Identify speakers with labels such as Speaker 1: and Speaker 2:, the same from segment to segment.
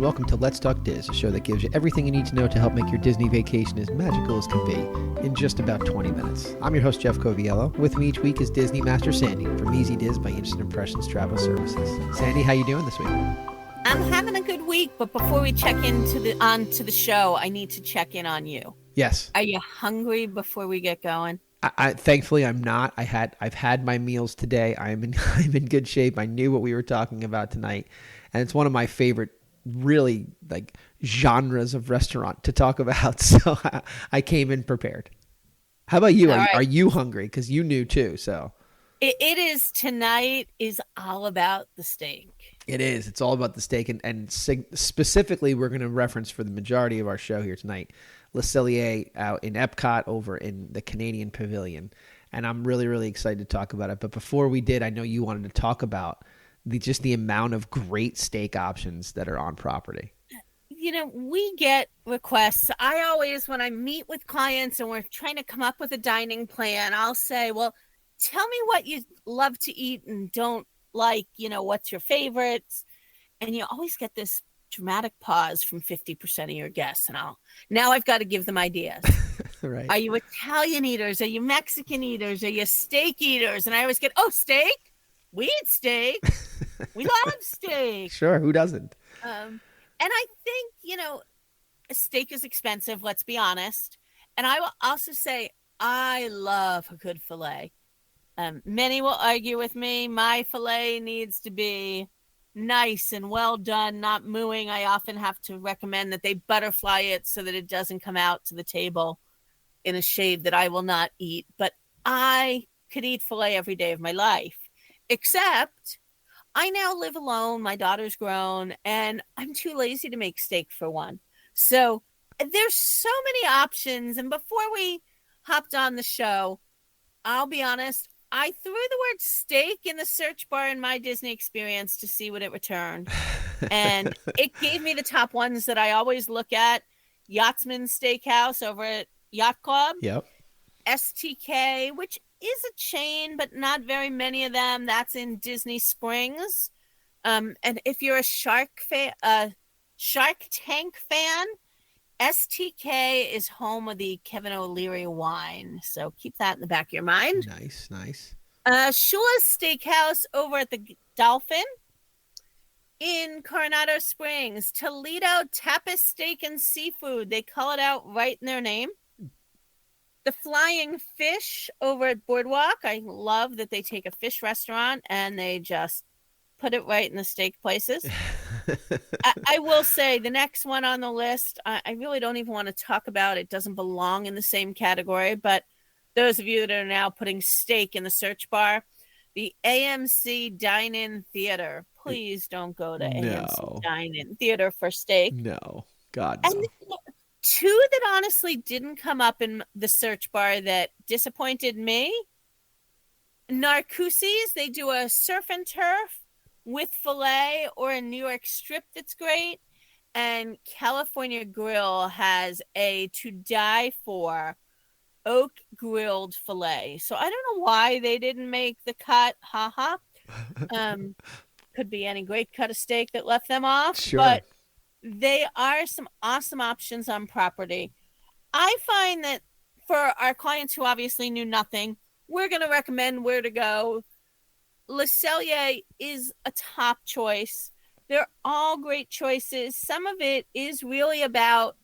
Speaker 1: and welcome to Let's Talk Diz, a show that gives you everything you need to know to help make your Disney vacation as magical as can be in just about 20 minutes. I'm your host, Jeff Coviello. With me each week is Disney Master Sandy from Easy Diz by Instant Impressions Travel Services. Sandy, how you doing this week?
Speaker 2: I'm having a good week, but before we check onto the show, I need to check in on you.
Speaker 1: Yes.
Speaker 2: Are you hungry before we get going?
Speaker 1: I thankfully I'm not. I've had my meals today. I'm in good shape. I knew what we were talking about tonight, and it's one of my favorite really like genres of restaurant to talk about. So I came in prepared. How about you? Are you hungry? Because you knew too. So
Speaker 2: it is tonight is all about the steak.
Speaker 1: It is. It's all about the steak, and specifically, we're going to reference for the majority of our show here tonight, Cellier out in Epcot over in the Canadian Pavilion, and I'm really, really excited to talk about it. But before we did, I know you wanted to talk about the amount of great steak options that are on property.
Speaker 2: You know, we get requests. I always, when I meet with clients and we're trying to come up with a dining plan, I'll say, well, tell me what you love to eat and don't like, what's your favorites? And you always get this dramatic pause from 50% of your guests. And now I've got to give them ideas.
Speaker 1: Right.
Speaker 2: Are you Italian eaters? Are you Mexican eaters? Are you steak eaters? And I always get, steak? We eat steak. We love steak.
Speaker 1: Sure. Who doesn't?
Speaker 2: And I think, steak is expensive. Let's be honest. And I will also say, I love a good filet. Many will argue with me. My filet needs to be nice and well done, not mooing. I often have to recommend that they butterfly it so that it doesn't come out to the table in a shade that I will not eat. But I could eat filet every day of my life, except I now live alone. My daughter's grown, and I'm too lazy to make steak for one. So there's so many options. And before we hopped on the show, I'll be honest, I threw the word steak in the search bar in my Disney experience to see what it returned. And it gave me the top ones that I always look at. Yachtsman Steakhouse over at Yacht Club.
Speaker 1: Yep.
Speaker 2: STK, which is a chain, but not very many of them. That's in Disney Springs. And if you're a Shark Tank fan, STK is home of the Kevin O'Leary wine. So keep that in the back of your mind.
Speaker 1: Nice.
Speaker 2: Shula's Steakhouse over at the Dolphin in Coronado Springs. Toledo Tapas Steak and Seafood. They call it out right in their name. The Flying Fish over at Boardwalk. I love that they take a fish restaurant and they just put it right in the steak places. I will say the next one on the list, I really don't even want to talk about. It doesn't belong in the same category, but those of you that are now putting steak in the search bar, the AMC Dine-In Theater. Please don't go to AMC Dine-In Theater for steak.
Speaker 1: No. God, no.
Speaker 2: And two that honestly didn't come up in the search bar that disappointed me. Narcoossee's, they do a surf and turf with filet or a New York strip that's great. And California Grill has a to die for oak grilled filet. So I don't know why they didn't make the cut. Could be any great cut of steak that left them off.
Speaker 1: Sure.
Speaker 2: But they are some awesome options on property. I find that for our clients who obviously knew nothing, we're going to recommend where to go. Le Cellier is a top choice. They're all great choices. Some of it is really about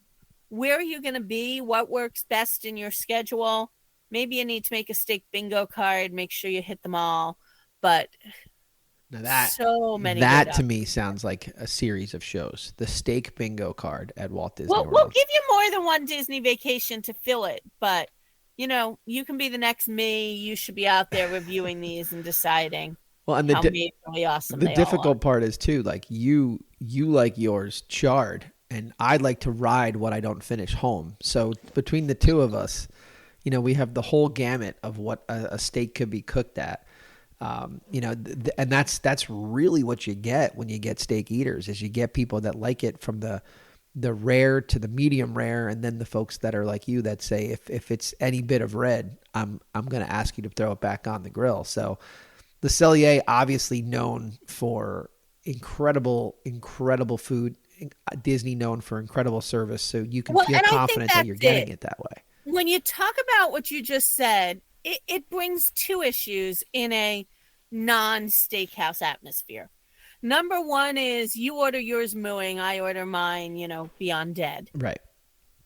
Speaker 2: where are you going to be, what works best in your schedule. Maybe you need to make a steak bingo card, make sure you hit them all. But
Speaker 1: now
Speaker 2: so many.
Speaker 1: That to me sounds like a series of shows. The steak bingo card at Walt Disney World.
Speaker 2: We'll give you more than one Disney vacation to fill it, but you can be the next me. You should be out there reviewing these and deciding.
Speaker 1: Well, and
Speaker 2: really awesome.
Speaker 1: The difficult part is too, like you like yours charred, and I like to ride what I don't finish home. So between the two of us, we have the whole gamut of what a steak could be cooked at. And that's really what you get when you get steak eaters, is you get people that like it from the rare to the medium rare, and then the folks that are like you that say if it's any bit of red, I'm going to ask you to throw it back on the grill. So the Cellier, obviously known for incredible food Disney known for incredible service, so you can
Speaker 2: Well,
Speaker 1: feel
Speaker 2: and I think
Speaker 1: confident that
Speaker 2: that's
Speaker 1: you're getting
Speaker 2: it.
Speaker 1: it that way.
Speaker 2: When you talk about what you just said, it brings two issues in a non steakhouse atmosphere. Number one is you order yours mooing, I order mine, beyond dead.
Speaker 1: Right.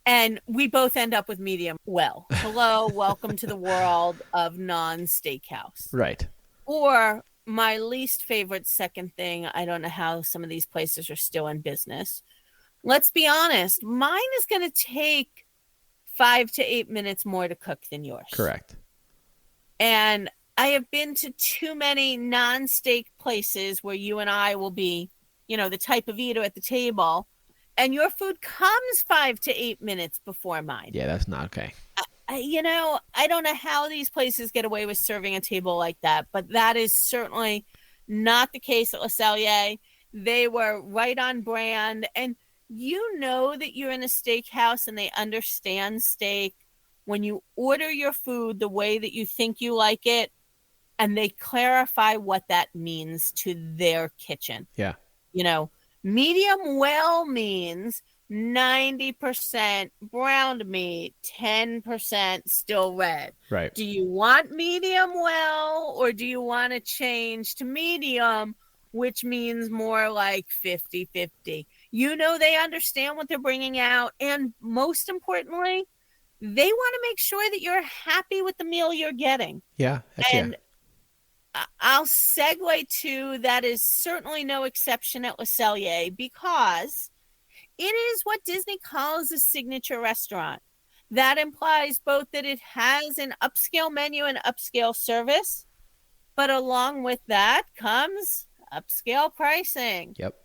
Speaker 2: And we both end up with medium well. Hello, welcome to the world of non steakhouse.
Speaker 1: Right.
Speaker 2: Or my least favorite second thing, I don't know how some of these places are still in business. Let's be honest, mine is going to take 5 to 8 minutes more to cook than yours.
Speaker 1: Correct.
Speaker 2: And I have been to too many non-steak places where you and I will be, the type of eater at the table, and your food comes 5 to 8 minutes before mine.
Speaker 1: Yeah, that's not okay.
Speaker 2: I don't know how these places get away with serving a table like that, but that is certainly not the case at Le Cellier. They were right on brand, and you know that you're in a steakhouse and they understand steak when you order your food the way that you think you like it, and they clarify what that means to their kitchen.
Speaker 1: Yeah.
Speaker 2: Medium well means 90% browned meat, 10% still red.
Speaker 1: Right.
Speaker 2: Do you want medium well, or do you want to change to medium, which means more like 50-50? They understand what they're bringing out. And most importantly, they want to make sure that you're happy with the meal you're getting.
Speaker 1: Yeah.
Speaker 2: And I'll segue to that is certainly no exception at Le Cellier, because it is what Disney calls a signature restaurant. That implies both that it has an upscale menu and upscale service, but along with that comes upscale pricing.
Speaker 1: Yep.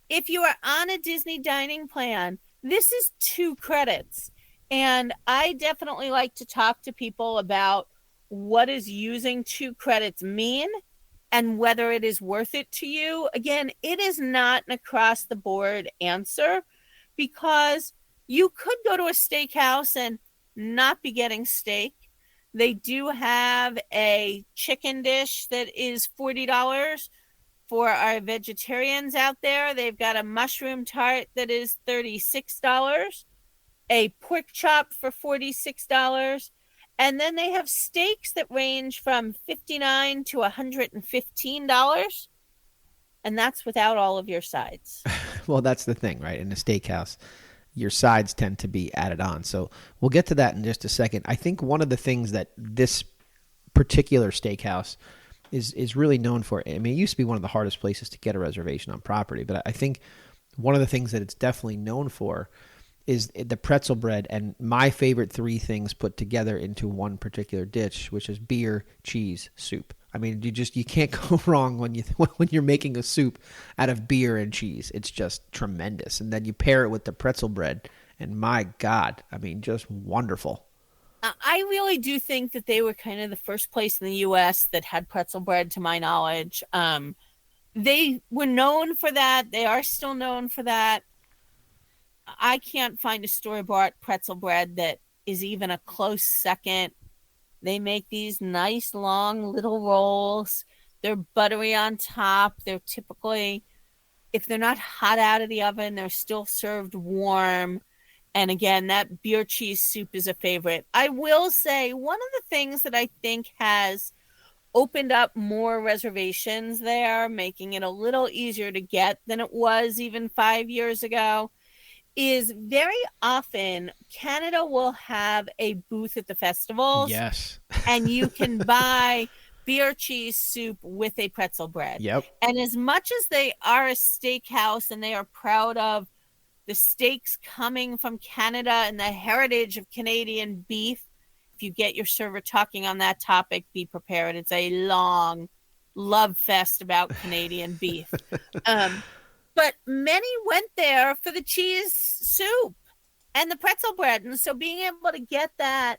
Speaker 2: If you are on a Disney dining plan, this is 2 credits. And I definitely like to talk to people about what is using 2 credits mean and whether it is worth it to you. Again, it is not an across the board answer, because you could go to a steakhouse and not be getting steak. They do have a chicken dish that is $40 for our vegetarians out there. They've got a mushroom tart that is $36, a pork chop for $46, and then they have steaks that range from $59 to $115, and that's without all of your sides.
Speaker 1: Well, that's the thing, right? In a steakhouse, your sides tend to be added on. So we'll get to that in just a second. I think one of the things that this particular steakhouse is really known for, I mean, it used to be one of the hardest places to get a reservation on property, but I think one of the things that it's definitely known for is the pretzel bread, and my favorite 3 things put together into one particular dish, which is beer, cheese, soup. I mean, you can't go wrong when you're making a soup out of beer and cheese. It's just tremendous. And then you pair it with the pretzel bread, and my God, I mean, just wonderful.
Speaker 2: I really do think that they were kind of the first place in the U.S. that had pretzel bread, to my knowledge. They were known for that. They are still known for that. I can't find a store-bought pretzel bread that is even a close second. They make these nice, long, little rolls. They're buttery on top. They're typically, if they're not hot out of the oven, they're still served warm. And again, that beer cheese soup is a favorite. I will say one of the things that I think has opened up more reservations there, making it a little easier to get than it was even 5 years ago, is very often Canada will have a booth at the festivals.
Speaker 1: Yes.
Speaker 2: And you can buy beer cheese soup with a pretzel bread.
Speaker 1: Yep.
Speaker 2: And as much as they are a steakhouse and they are proud of the steaks coming from Canada and the heritage of Canadian beef, if you get your server talking on that topic, be prepared. It's a long love fest about Canadian beef. But many went there for the cheese soup and the pretzel bread. And so being able to get that,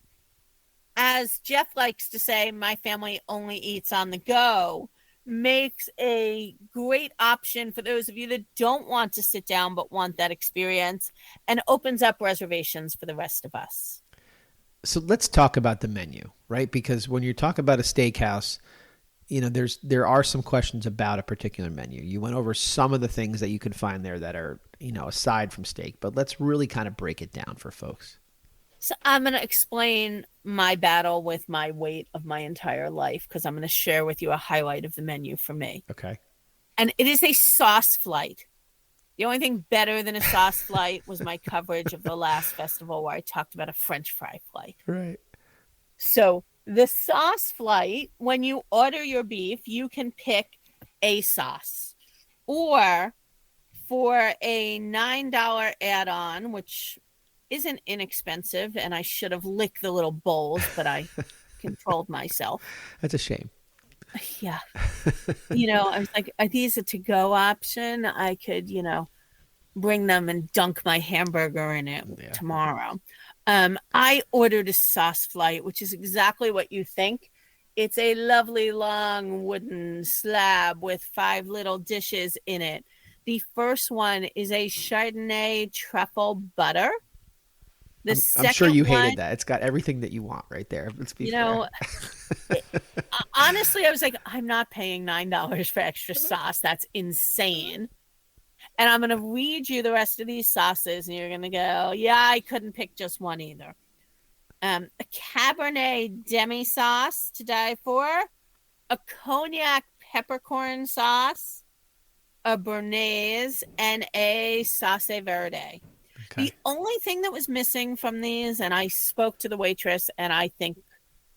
Speaker 2: as Jeff likes to say, my family only eats on the go, makes a great option for those of you that don't want to sit down but want that experience, and opens up reservations for the rest of us.
Speaker 1: So let's talk about the menu, right? Because when you talk about a steakhouse, there are some questions about a particular menu. You went over some of the things that you could find there that are, aside from steak, but let's really kind of break it down for folks.
Speaker 2: So I'm going to explain my battle with my weight of my entire life because I'm going to share with you a highlight of the menu for me.
Speaker 1: Okay.
Speaker 2: And it is a sauce flight. The only thing better than a sauce flight was my coverage of the last festival where I talked about a French fry flight.
Speaker 1: Right.
Speaker 2: So the sauce flight, when you order your beef, you can pick a sauce. Or for a $9 add-on, which isn't inexpensive, and I should have licked the little bowls, but I controlled myself.
Speaker 1: That's a shame.
Speaker 2: Yeah. I was like, are these a to-go option? I could, bring them and dunk my hamburger in it tomorrow. I ordered a sauce flight, which is exactly what you think. It's a lovely long wooden slab with 5 little dishes in it. The first one is a Chardonnay truffle butter.
Speaker 1: I'm sure you hated that. It's got everything that you want right there. Let's be fair.
Speaker 2: Honestly, I was like, I'm not paying $9 for extra sauce. That's insane. And I'm going to read you the rest of these sauces, and you're going to go, yeah, I couldn't pick just one either. A Cabernet demi sauce to die for, a cognac peppercorn sauce, a Béarnaise, and a sauce verde. Okay. The only thing that was missing from these, and I spoke to the waitress, and I think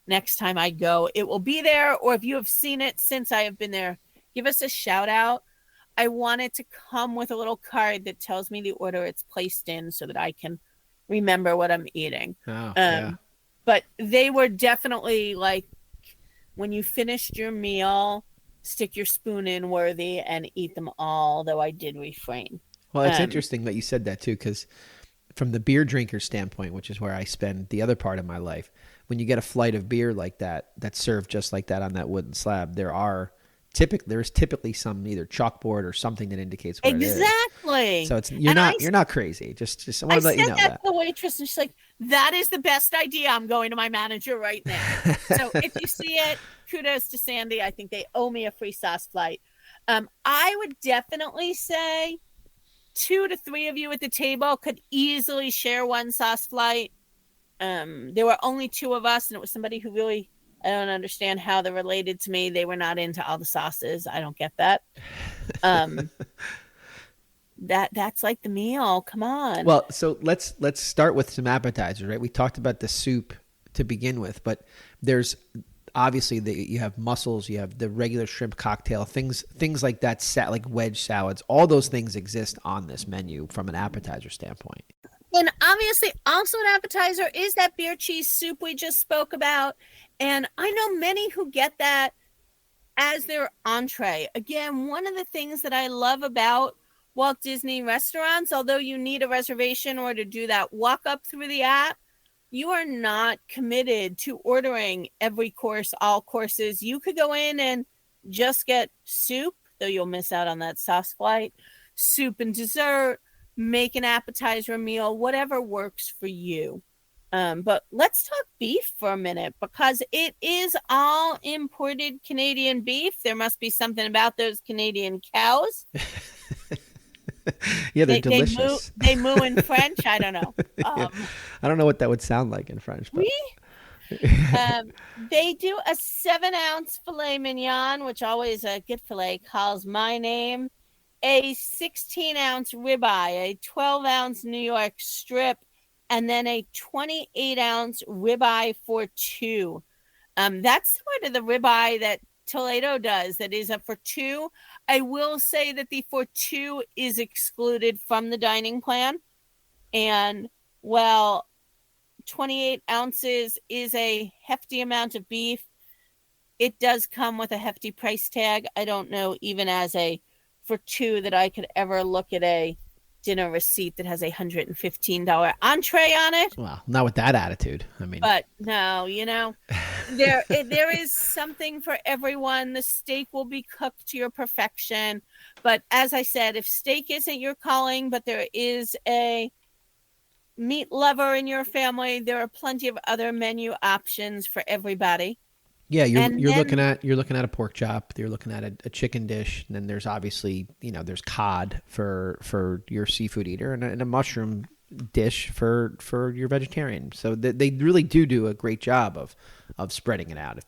Speaker 2: next time I go, it will be there, or if you have seen it since I have been there, give us a shout out. I want it to come with a little card that tells me the order it's placed in so that I can remember what I'm eating.
Speaker 1: Oh, yeah.
Speaker 2: But they were definitely like, when you finished your meal, stick your spoon in worthy and eat them all, though I did refrain.
Speaker 1: Well, it's interesting that you said that too, because from the beer drinker standpoint, which is where I spend the other part of my life, when you get a flight of beer like that, that's served just like that on that wooden slab, there's typically some either chalkboard or something that indicates what it is.
Speaker 2: Exactly.
Speaker 1: So you're not crazy. Just I want to let you know that.
Speaker 2: To the waitress, and she's like, "That is the best idea. I'm going to my manager right now." So if you see it, kudos to Sandy. I think they owe me a free sauce flight. I would definitely say 2 to 3 of you at the table could easily share one sauce flight. There were only 2 of us, and it was somebody who really, I don't understand how they're related to me. They were not into all the sauces. I don't get that. That's like the meal. Come on.
Speaker 1: Well, so let's start with some appetizers, right? We talked about the soup to begin with, but there's obviously you have mussels, you have the regular shrimp cocktail, things like that, like wedge salads. All those things exist on this menu from an appetizer standpoint.
Speaker 2: And obviously also an appetizer is that beer cheese soup we just spoke about. And I know many who get that as their entree. Again, one of the things that I love about Walt Disney restaurants, although you need a reservation or to do that walk up through the app, you are not committed to ordering every course, all courses. You could go in and just get soup, though you'll miss out on that sauce flight, soup and dessert, make an appetizer meal, whatever works for you. But let's talk beef for a minute, because it is all imported Canadian beef. There must be something about those Canadian cows.
Speaker 1: Yeah, they're delicious.
Speaker 2: They moo in French. I don't know.
Speaker 1: I don't know what that would sound like in French. But...
Speaker 2: they do a 7-ounce filet mignon, which always a good filet calls my name, a 16-ounce ribeye, a 12-ounce New York strip, and then a 28-ounce ribeye for 2. That's sort of the ribeye that Toledo does, that is a for 2. I will say that the for 2 is excluded from the dining plan. And while 28 ounces is a hefty amount of beef, it does come with a hefty price tag. I don't know, even as a for 2, that I could ever look at a dinner receipt that has a $115 entree on it.
Speaker 1: Well, not with that attitude. I mean,
Speaker 2: but no, there is something for everyone. The steak will be cooked to your perfection. But as I said, if steak isn't your calling, but there is a meat lover in your family, there are plenty of other menu options for everybody.
Speaker 1: Yeah,
Speaker 2: And
Speaker 1: you're looking
Speaker 2: then,
Speaker 1: at a pork chop. You're looking at a chicken dish, and then there's obviously there's cod for your seafood eater, and a mushroom dish for your vegetarian. So they really do a great job of spreading it out.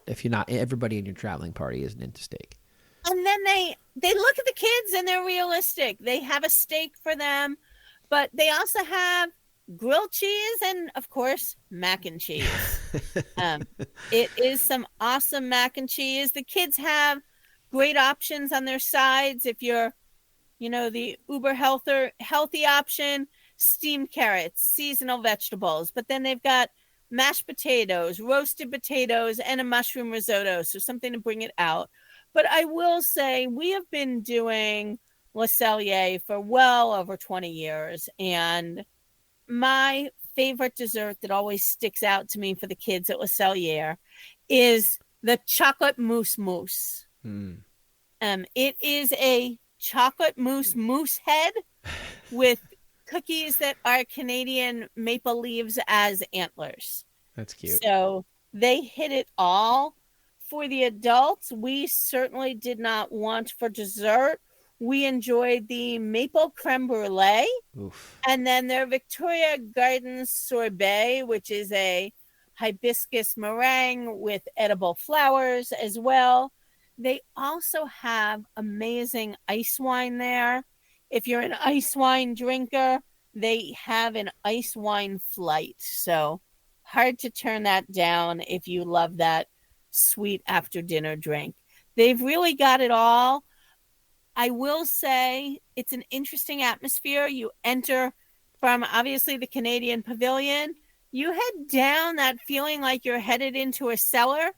Speaker 1: If you're not everybody in your traveling party isn't into steak.
Speaker 2: and then they look at the kids and they're realistic. They have a steak for them, but they also have grilled cheese and, of course, mac and cheese. Um, it is some awesome mac and cheese. The kids have great options on their sides. If you're, the uber healthy option, steamed carrots, seasonal vegetables. But then they've got mashed potatoes, roasted potatoes, and a mushroom risotto. So something to bring it out. But I will say we have been doing Le Cellier for well over 20 years. And my favorite dessert that always sticks out to me for the kids at Le Cellier is the chocolate mousse mousse. It is a chocolate mousse head with cookies that are Canadian maple leaves as antlers.
Speaker 1: That's cute.
Speaker 2: So they hit it all. For the adults, we certainly did not want for dessert. We enjoyed the maple creme brulee.
Speaker 1: Oof.
Speaker 2: And then their Victoria Garden sorbet, which is a hibiscus meringue with edible flowers as well. They also have amazing ice wine there. If you're an ice wine drinker, they have an ice wine flight. So hard to turn that down if you love that sweet after dinner drink. They've really got it all. I will say it's an interesting atmosphere. You enter from obviously the Canadian Pavilion. You head down that feeling like you're headed into a cellar.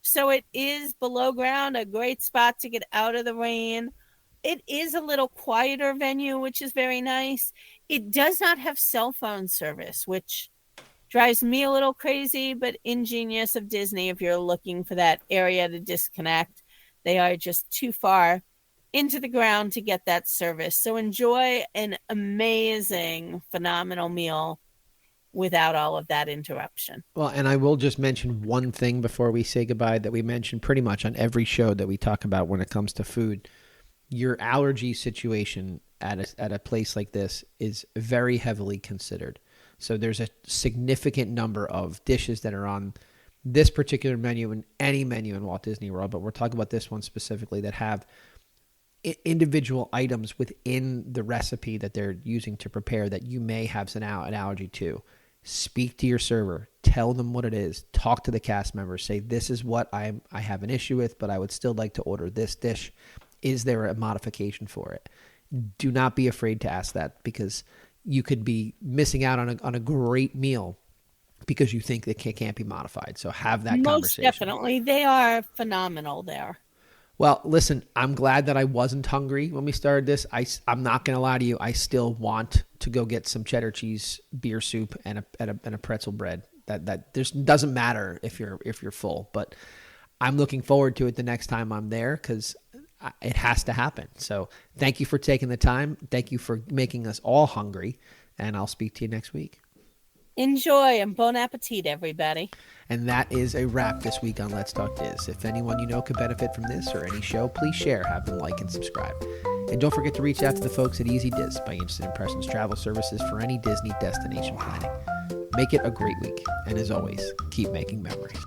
Speaker 2: So it is below ground, a great spot to get out of the rain. It is a little quieter venue, which is very nice. It does not have cell phone service, which drives me a little crazy, but ingenious of Disney if you're looking for that area to disconnect. They are just too far into the ground to get that service. So enjoy an amazing, phenomenal meal without all of that interruption.
Speaker 1: Well, and I will just mention one thing before we say goodbye that we mention pretty much on every show that we talk about when it comes to food. Your allergy situation at a place like this is very heavily considered. So there's a significant number of dishes that are on this particular menu and any menu in Walt Disney World, but we're talking about this one specifically that have individual items within the recipe that they're using to prepare that you may have an allergy to. Speak to your server, tell them what it is, talk to the cast members, say this is what I have an issue with, but I would still like to order this dish. Is there a modification for it? Do not be afraid to ask that, because you could be missing out on a great meal because you think it can't be modified. So have that conversation.
Speaker 2: Most definitely. They are phenomenal there.
Speaker 1: Well, listen, I'm glad that I wasn't hungry when we started this. I'm not going to lie to you. I still want to go get some cheddar cheese beer soup and a pretzel bread. That doesn't matter if you're full, but I'm looking forward to it the next time I'm there because it has to happen. So thank you for taking the time. Thank you for making us all hungry, and I'll speak to you next week.
Speaker 2: Enjoy and bon appetit, everybody.
Speaker 1: And that is a wrap this week on Let's Talk Diz. If anyone you know could benefit from this or any show, please share, have them like, and subscribe. And don't forget to reach out to the folks at Easy Diz by Instant Impressions Travel Services for any Disney destination planning. Make it a great week. And as always, keep making memories.